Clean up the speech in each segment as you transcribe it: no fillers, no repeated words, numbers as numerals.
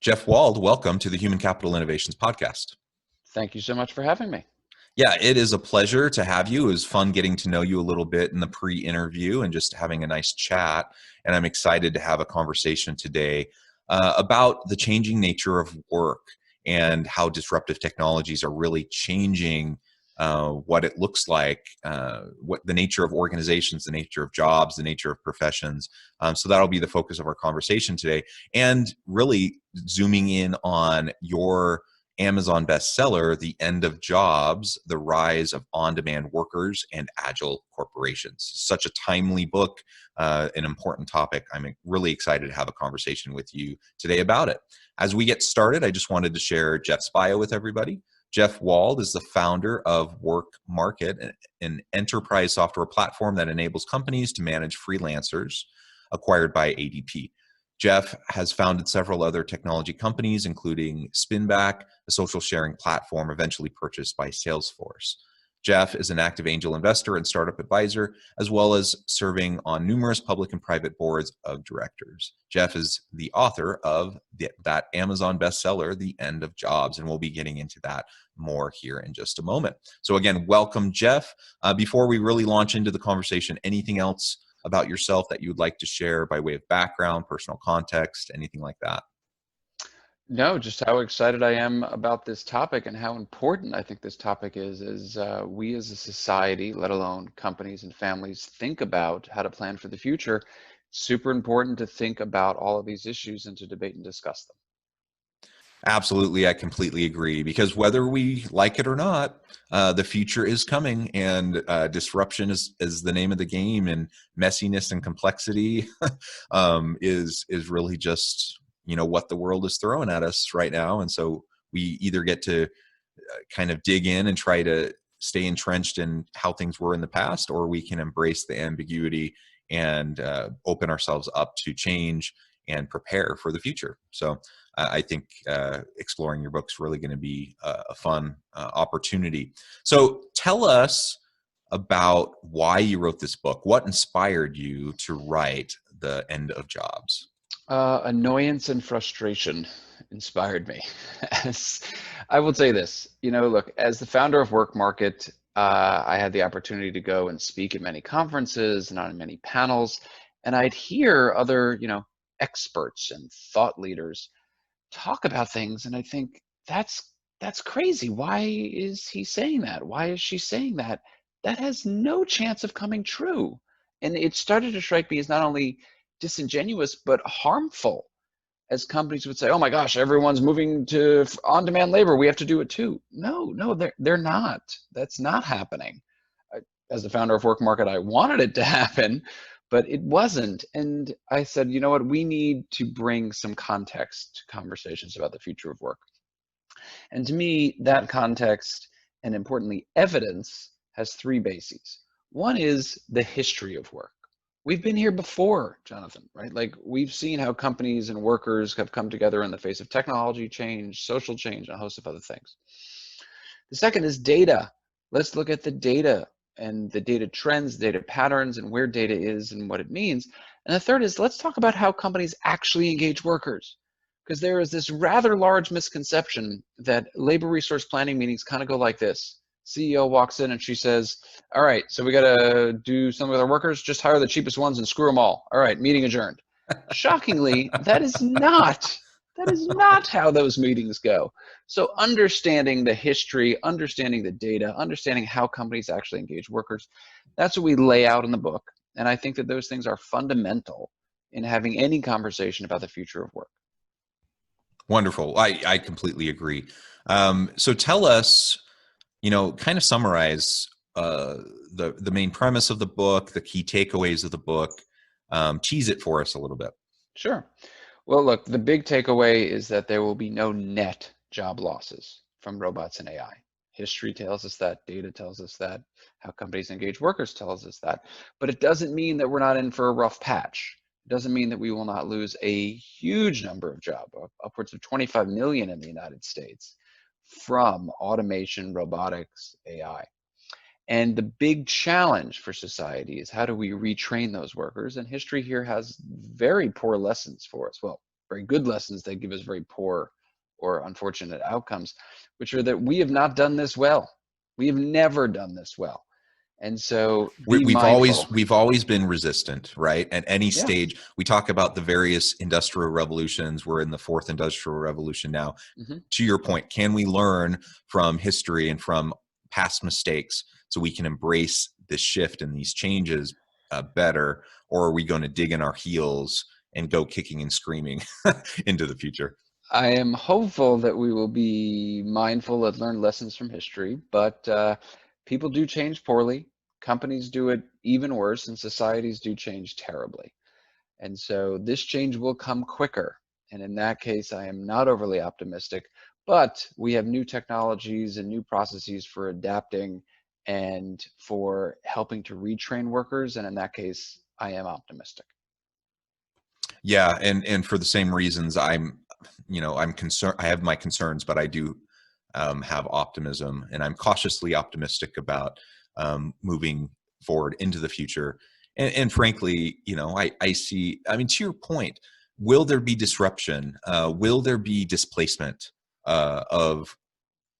Jeff Wald, welcome to the Human Capital Innovations Podcast. Thank you so much for having me. Yeah, it is a pleasure to have you. It was fun getting to know you a little bit in the pre-interview and just having a nice chat. And I'm excited to have a conversation today about the changing nature of work and how disruptive technologies are really changing what it looks like, what the nature of organizations, the nature of jobs, the nature of professions. So that'll be the focus of our conversation today. And really zooming in on your Amazon bestseller, The End of Jobs, The Rise of On-Demand Workers and Agile Corporations. Such a timely book, an important topic. I'm really excited to have a conversation with you today about it. As we get started, I just wanted to share Jeff's bio with everybody. Jeff Wald is the founder of Work Market, an enterprise software platform that enables companies to manage freelancers, acquired by ADP. Jeff has founded several other technology companies, including Spinback, a social sharing platform eventually purchased by Salesforce. Jeff is an active angel investor and startup advisor, as well as serving on numerous public and private boards of directors. Jeff is the author of that Amazon bestseller, The End of Jobs, and we'll be getting into that more here in just a moment. So again, welcome, Jeff. Before we really launch into the conversation, anything else about yourself that you would like to share by way of background, personal context, anything like that? No, just how excited I am about this topic and how important I think this topic is we as a society, let alone companies and families, think about how to plan for the future. Super important to think about all of these issues and to debate and discuss them. Absolutely, I completely agree, because whether we like it or not, the future is coming, and disruption is the name of the game, and messiness and complexity is really just what the world is throwing at us right now. And so we either get to kind of dig in and try to stay entrenched in how things were in the past, or we can embrace the ambiguity and open ourselves up to change and prepare for the future. So I think exploring your book's really going to be a fun opportunity. So tell us about why you wrote this book. What inspired you to write The End of Jobs? Annoyance and frustration inspired me. As I will say this, look, as the founder of Work Market, I had the opportunity to go and speak at many conferences and on many panels, and I'd hear other, experts and thought leaders talk about things, and I think that's crazy. Why is he saying that? Why is she saying that? That has no chance of coming true. And it started to strike me as not only disingenuous but harmful, as companies would say, oh my gosh, everyone's moving to on-demand labor, we have to do it too. No, they're not. That's not happening. As the founder of Work Market, I wanted it to happen, but it wasn't. And I said, you know what, we need to bring some context to conversations about the future of work. And to me, that context, and importantly, evidence, has three bases. One is the history of work. We've been here before, Jonathan, right? Like, we've seen how companies and workers have come together in the face of technology change, social change, and a host of other things. The second is data. Let's look at the data and the data trends, data patterns, and where data is and what it means. And the third is, let's talk about how companies actually engage workers. Because there is this rather large misconception that labor resource planning meetings kind of go like this. CEO walks in and she says, all right, so we got to do something with our workers, just hire the cheapest ones and screw them all. All right, meeting adjourned. Shockingly, that is not how those meetings go. So understanding the history, understanding the data, understanding how companies actually engage workers, that's what we lay out in the book. And I think that those things are fundamental in having any conversation about the future of work. Wonderful. I completely agree. So tell us, kind of summarize the main premise of the book, the key takeaways of the book. Tease it for us a little bit. Sure. Well, look, the big takeaway is that there will be no net job losses from robots and AI. History tells us that, data tells us that, how companies engage workers tells us that. But it doesn't mean that we're not in for a rough patch. It doesn't mean that we will not lose a huge number of jobs, upwards of 25 million in the United States, from automation, robotics, AI. And the big challenge for society is, how do we retrain those workers? And history here has very poor lessons for us. Well, very good lessons that give us very poor or unfortunate outcomes, which are that we have not done this well. We have never done this well. And so be mindful. We've always been resistant, right? At any Yeah. stage, we talk about the various industrial revolutions. We're in the fourth industrial revolution now. Mhm. To your point, can we learn from history and from past mistakes so we can embrace this shift and these changes better, or are we going to dig in our heels and go kicking and screaming into the future? I am hopeful that we will be mindful and learn lessons from history, but people do change poorly. Companies do it even worse, and societies do change terribly. And so this change will come quicker. And in that case, I am not overly optimistic, but we have new technologies and new processes for adapting and for helping to retrain workers. And in that case, I am optimistic. Yeah, and for the same reasons, I'm concerned. I have my concerns, but I do have optimism, and I'm cautiously optimistic about moving forward into the future. And frankly, I see. I mean, to your point, will there be disruption? Will there be displacement of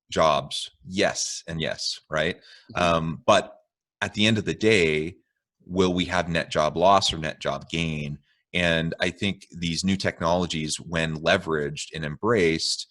jobs? Yes, and yes, right. Mhm. But at the end of the day, will we have net job loss or net job gain? And I think these new technologies, when leveraged and embraced,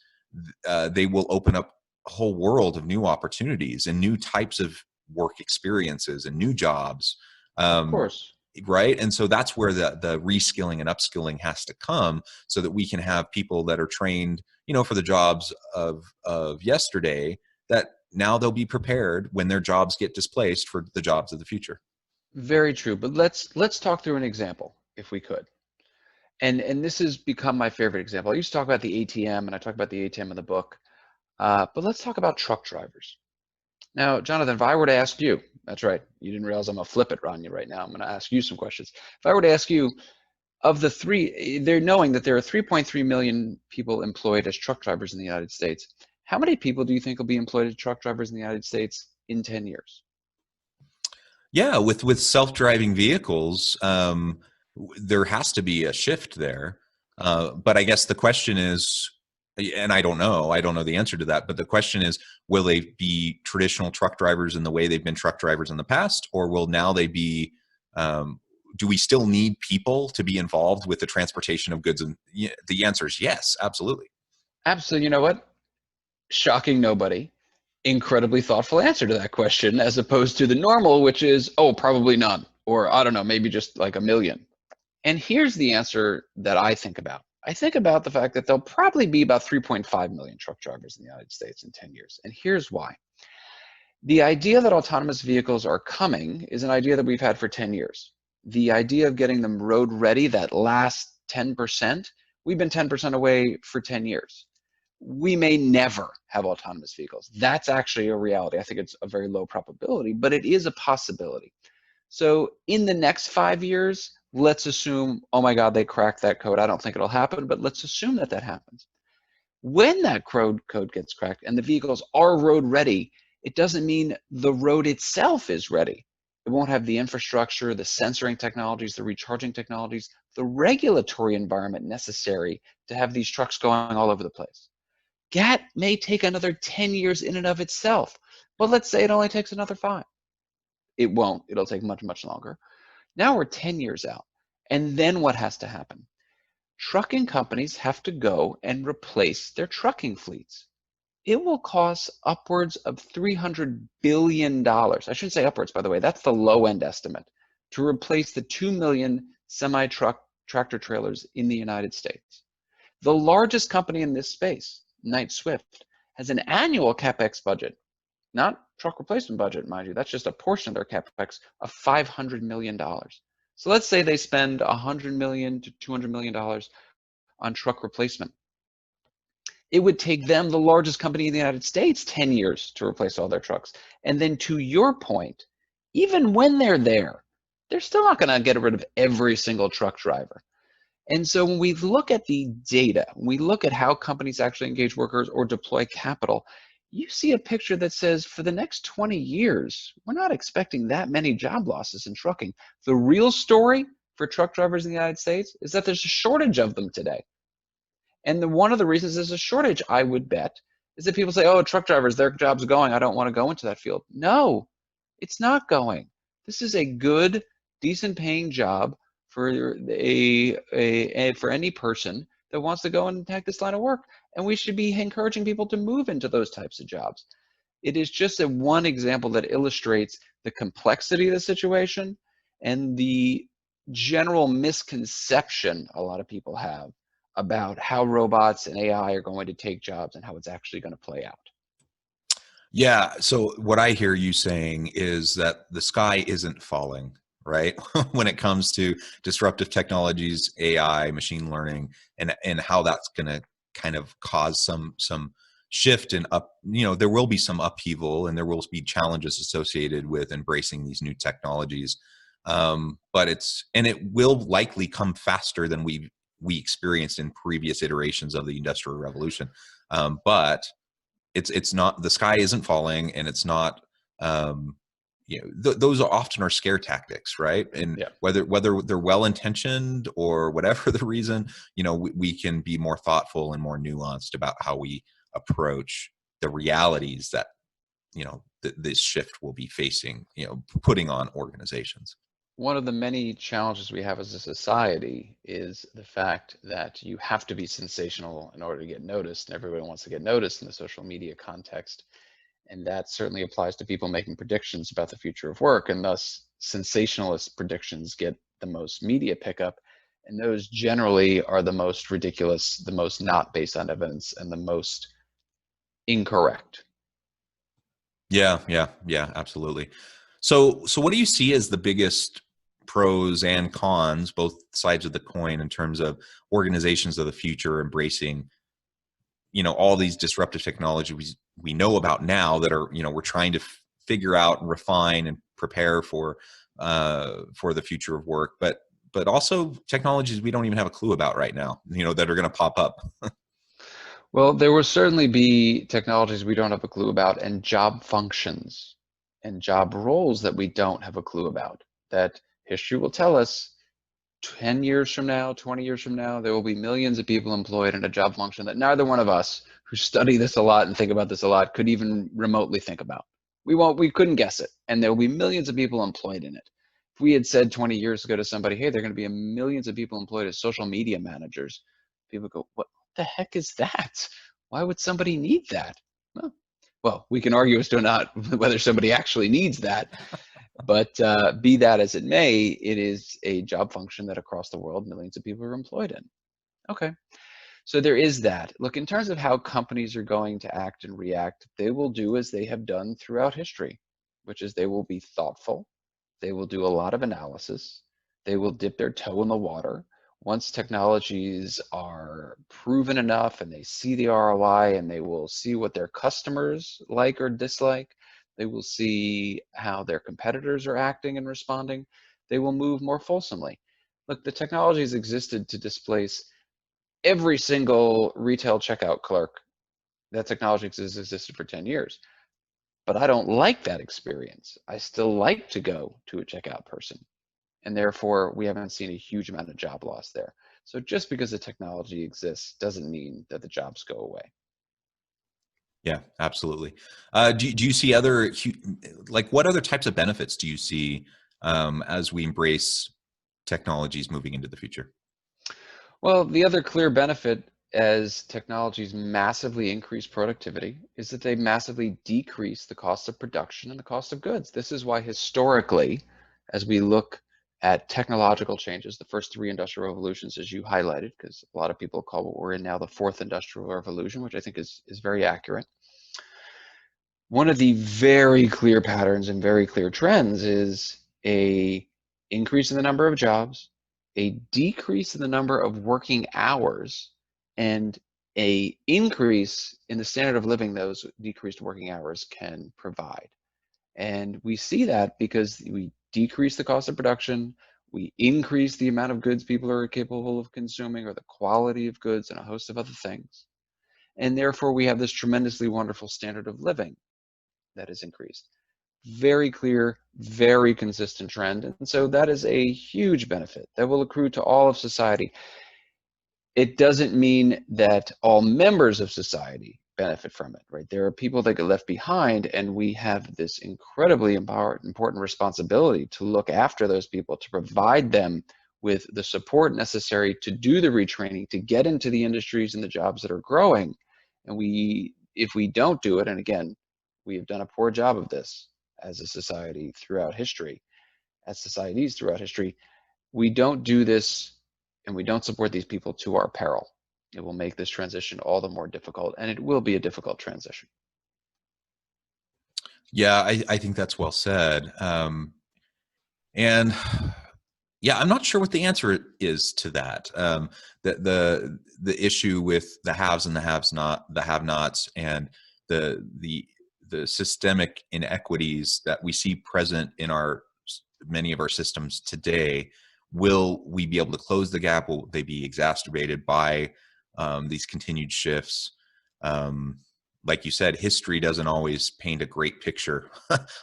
they will open up a whole world of new opportunities and new types of work experiences and new jobs. Of Um, course. right. And so that's where the reskilling and upskilling has to come, so that we can have people that are trained, for the jobs of yesterday, that now they'll be prepared when their jobs get displaced for the jobs of the future. Very true. But let's talk through an example, if we could. And this has become my favorite example. I used to talk about the ATM, and I talk about the ATM in the book. But let's talk about truck drivers. Now, Jonathan, if I were to ask you, that's right, you didn't realize I'm gonna flip it on you right now. I'm gonna ask you some questions. If I were to ask you, of the three, they're knowing that there are 3.3 million people employed as truck drivers in the United States. How many people do you think will be employed as truck drivers in the United States in 10 years? Yeah, with self-driving vehicles, there has to be a shift there. But I guess the question is, and I don't know the answer to that, but the question is, will they be traditional truck drivers in the way they've been truck drivers in the past, or will now they be, do we still need people to be involved with the transportation of goods? And the answer is yes, absolutely. Absolutely. You know what? Shocking nobody. Incredibly thoughtful answer to that question, as opposed to the normal, which is, oh, probably none, or I don't know, maybe just like a million. And here's the answer that I think about. I think about the fact that there'll probably be about 3.5 million truck drivers in the United States in 10 years. And here's why. The idea that autonomous vehicles are coming is an idea that we've had for 10 years. The idea of getting them road ready, that last 10%, we've been 10% away for 10 years. We may never have autonomous vehicles. That's actually a reality. I think it's a very low probability, but it is a possibility. So in the next 5 years, let's assume, oh my God, they cracked that code. I don't think it'll happen, but let's assume that that happens. When that code gets cracked and the vehicles are road ready, it doesn't mean the road itself is ready. It won't have the infrastructure, the sensoring technologies, the recharging technologies, the regulatory environment necessary to have these trucks going all over the place. That may take another 10 years in and of itself, but let's say it only takes another 5. It won't. It'll take much, much longer. Now we're 10 years out. And then what has to happen? Trucking companies have to go and replace their trucking fleets. It will cost upwards of $300 billion. I shouldn't say upwards, by the way. That's the low end estimate to replace the 2 million semi-truck tractor trailers in the United States. The largest company in this space, Knight Swift, has an annual CapEx budget, not truck replacement budget, mind you. That's just a portion of their CapEx of $500 million. So let's say they spend $100 million to $200 million on truck replacement. It would take them, the largest company in the United States, 10 years to replace all their trucks. And then to your point, even when they're there, they're still not going to get rid of every single truck driver. And so when we look at the data, when we look at how companies actually engage workers or deploy capital, you see a picture that says for the next 20 years, we're not expecting that many job losses in trucking. The real story for truck drivers in the United States is that there's a shortage of them today. And one of the reasons there's a shortage, I would bet, is that people say, oh, truck drivers, their job's going. I don't want to go into that field. No, it's not going. This is a good, decent paying job for for any person that wants to go and take this line of work. And we should be encouraging people to move into those types of jobs. It is just a one example that illustrates the complexity of the situation and the general misconception a lot of people have about how robots and AI are going to take jobs and how it's actually going to play out. Yeah. So what I hear you saying is that the sky isn't falling, right? When it comes to disruptive technologies, AI, machine learning, and how that's going to kind of cause some shift and up, there will be some upheaval and there will be challenges associated with embracing these new technologies. But it will likely come faster than we experienced in previous iterations of the Industrial Revolution. But it's not, the sky isn't falling, and it's not, those are often are scare tactics, right? And Yeah. whether they're well intentioned or whatever the reason, we can be more thoughtful and more nuanced about how we approach the realities that this shift will be facing, putting on organizations. One of the many challenges we have as a society is the fact that you have to be sensational in order to get noticed, and everybody wants to get noticed in the social media context. And that certainly applies to people making predictions about the future of work, and thus sensationalist predictions get the most media pickup, and those generally are the most ridiculous, the most not based on evidence, and the most incorrect. Yeah, absolutely. So what do you see as the biggest pros and cons, both sides of the coin, in terms of organizations of the future embracing, all these disruptive technologies we know about now that are, we're trying to figure out and refine and prepare for the future of work, but also technologies we don't even have a clue about right now, that are going to pop up. Well, there will certainly be technologies we don't have a clue about, and job functions and job roles that we don't have a clue about, that history will tell us 10 years from now, 20 years from now, there will be millions of people employed in a job function that neither one of us who study this a lot and think about this a lot could even remotely think about. We couldn't guess it. And there will be millions of people employed in it. If we had said 20 years ago to somebody, hey, there are going to be millions of people employed as social media managers, people go, what the heck is that? Why would somebody need that? Well, we can argue as to not whether somebody actually needs that. But be that as it may, it is a job function that across the world millions of people are employed in. Okay, so there is that. Look, in terms of how companies are going to act and react, they will do as they have done throughout history, which is they will be thoughtful, they will do a lot of analysis, they will dip their toe in the water. Once technologies are proven enough and they see the ROI and they will see what their customers like or dislike, they will see how their competitors are acting and responding, they will move more fulsomely. Look, the technology has existed to displace every single retail checkout clerk. That technology has existed for 10 years. But I don't like that experience. I still like to go to a checkout person. And therefore, we haven't seen a huge amount of job loss there. So just because the technology exists doesn't mean that the jobs go away. Yeah, absolutely. Do you see like what other types of benefits do you see as we embrace technologies moving into the future? Well, the other clear benefit as technologies massively increase productivity is that they massively decrease the cost of production and the cost of goods. This is why historically, as we look at technological changes, the first three industrial revolutions, as you highlighted, because a lot of people call what we're in now the fourth industrial revolution, which I think is very accurate. One of the very clear patterns and very clear trends is a increase in the number of jobs, a decrease in the number of working hours, and a increase in the standard of living those decreased working hours can provide. And we see that because we decrease the cost of production, we increase the amount of goods people are capable of consuming or the quality of goods and a host of other things. And therefore we have this tremendously wonderful standard of living that is increased. Very clear, very consistent trend. And so that is a huge benefit that will accrue to all of society. it doesn't mean that all members of society benefit from it, right? There are people that get left behind, and we have this incredibly important responsibility to look after those people, to provide them with the support necessary to do the retraining, to get into the industries and the jobs that are growing. And if we don't do it, and again, we have done a poor job of this as a society throughout history, as societies throughout history, we don't do this and we don't support these people to our peril. It will make this transition all the more difficult, and it will be a difficult transition. Yeah, I think that's well said. And yeah, I'm not sure what the answer is to that. The issue with the haves and the have-nots, and the systemic inequities that we see present in many of our systems today. Will we be able to close the gap? Will they be exacerbated by these continued shifts? Like you said, history doesn't always paint a great picture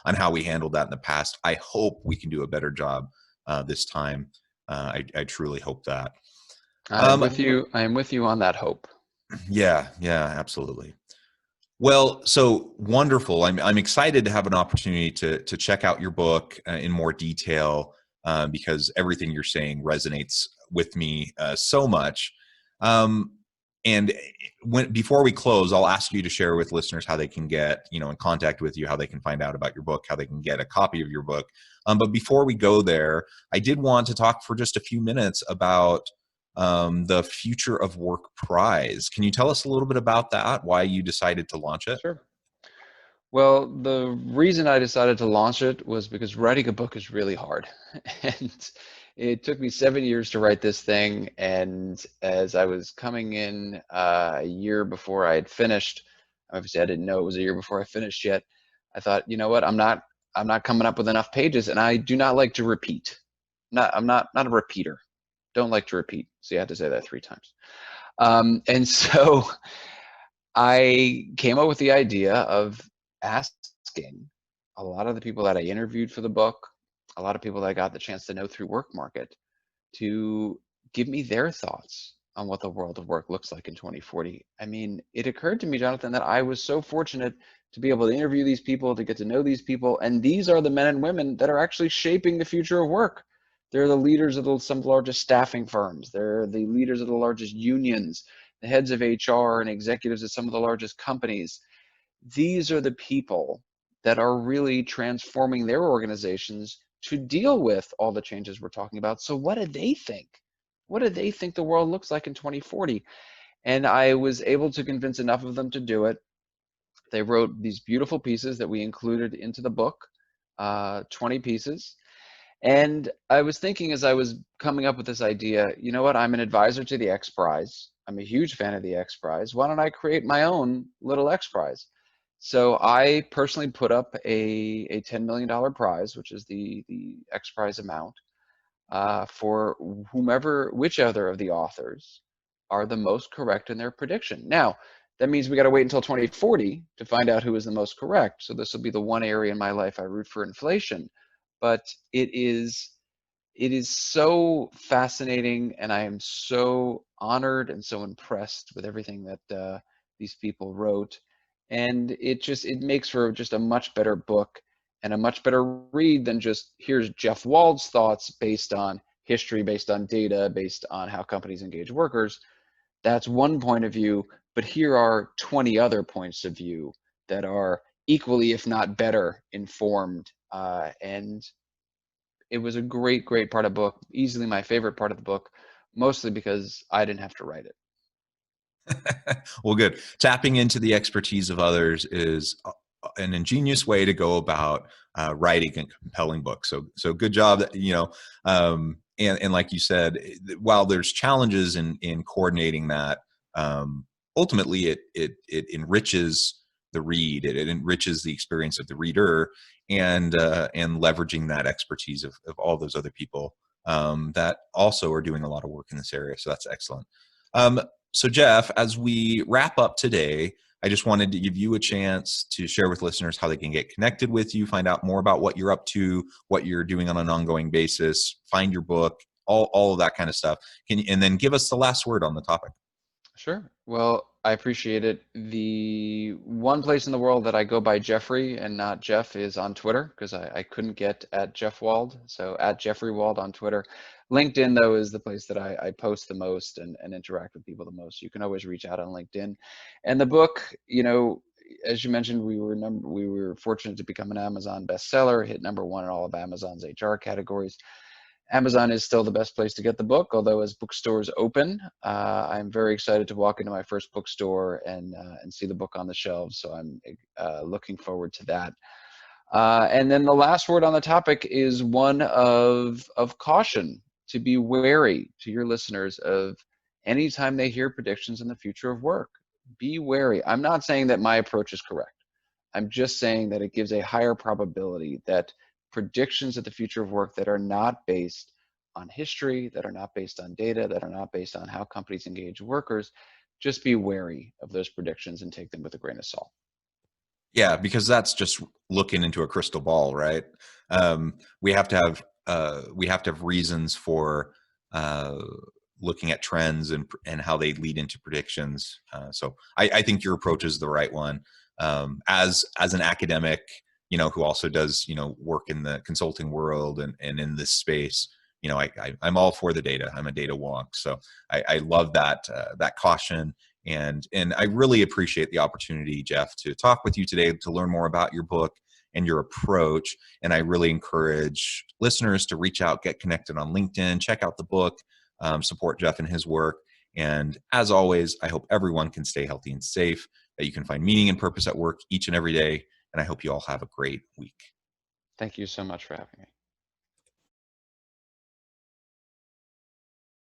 on how we handled that in the past. I hope we can do a better job this time. I truly hope that. I'm with you. I am with you on that hope. Yeah, absolutely. Well, so wonderful. I'm excited to have an opportunity to check out your book in more detail, because everything you're saying resonates with me so much. And before we close, I'll ask you to share with listeners how they can get, in contact with you, how they can find out about your book, how they can get a copy of your book. But before we go there, I did want to talk for just a few minutes about the Future of Work Prize. Can you tell us a little bit about that? Why you decided to launch it? Sure. Well, the reason I decided to launch it was because writing a book is really hard. And it took me 7 years to write this thing. And as I was coming in a year before I had finished, obviously I didn't know it was a year before I finished yet. I thought, you know what, I'm not coming up with enough pages, and I do not like to repeat. I'm not a repeater. Don't like to repeat. So you had to say that 3 times. And so I came up with the idea of asking a lot of the people that I interviewed for the book, a lot of people that I got the chance to know through Work Market, to give me their thoughts on what the world of work looks like in 2040. I mean, it occurred to me, Jonathan, that I was so fortunate to be able to interview these people, to get to know these people, and these are the men and women that are actually shaping the future of work. They're the leaders of some of the largest staffing firms. They're the leaders of the largest unions, the heads of HR and executives at some of the largest companies. These are the people that are really transforming their organizations to deal with all the changes we're talking about. So what do they think? What do they think the world looks like in 2040? And I was able to convince enough of them to do it. They wrote these beautiful pieces that we included into the book, 20 pieces. And I was thinking, as I was coming up with this idea, you know what, I'm an advisor to the X Prize. I'm a huge fan of the X Prize. Why don't I create my own little X Prize? So I personally put up a $10 million prize, which is the X Prize amount, for whichever of the authors are the most correct in their prediction. Now, that means we got to wait until 2040 to find out who is the most correct. So this will be the one area in my life I root for inflation. But it is so fascinating, and I am so honored and so impressed with everything that these people wrote. And it makes for just a much better book and a much better read than just here's Jeff Wald's thoughts based on history, based on data, based on how companies engage workers. That's one point of view, but here are 20 other points of view that are equally, if not better, informed. And it was a great part of the book, easily my favorite part of the book, mostly because I didn't have to write it. Well, good. Tapping into the expertise of others is an ingenious way to go about writing a compelling book. So good job. And like you said, while there's challenges in coordinating that, ultimately it enriches the read. It enriches the experience of the reader, and leveraging that expertise of all those other people that also are doing a lot of work in this area. So that's excellent. So Jeff, as we wrap up today, I just wanted to give you a chance to share with listeners how they can get connected with you, find out more about what you're up to, what you're doing on an ongoing basis, find your book, all of that kind of stuff. And then give us the last word on the topic. Sure. Well, I appreciate it. The one place in the world that I go by Jeffrey and not Jeff is on Twitter, because I couldn't get at Jeff Wald. So at Jeffrey Wald on Twitter. LinkedIn, though, is the place that I post the most and interact with people the most. You can always reach out on LinkedIn. And the book, as you mentioned, we were fortunate to become an Amazon bestseller, hit #1 in all of Amazon's HR categories. Amazon is still the best place to get the book, although as bookstores open, I'm very excited to walk into my first bookstore and see the book on the shelves. So I'm looking forward to that. And then the last word on the topic is one of caution, to be wary to your listeners of anytime they hear predictions in the future of work. Be wary. I'm not saying that my approach is correct. I'm just saying that it gives a higher probability that predictions of the future of work that are not based on history, that are not based on data, that are not based on how companies engage workers, just be wary of those predictions and take them with a grain of salt. Yeah, because that's just looking into a crystal ball, right? We have to have reasons for looking at trends and how they lead into predictions. So I think your approach is the right one. As an academic, who also does work in the consulting world and in this space, I'm all for the data. I'm a data wonk, so I love that caution. And I really appreciate the opportunity, Jeff, to talk with you today, to learn more about your book and your approach. And I really encourage listeners to reach out, get connected on LinkedIn, check out the book, support Jeff and his work. And as always, I hope everyone can stay healthy and safe, that you can find meaning and purpose at work each and every day. And I hope you all have a great week. Thank you so much for having me.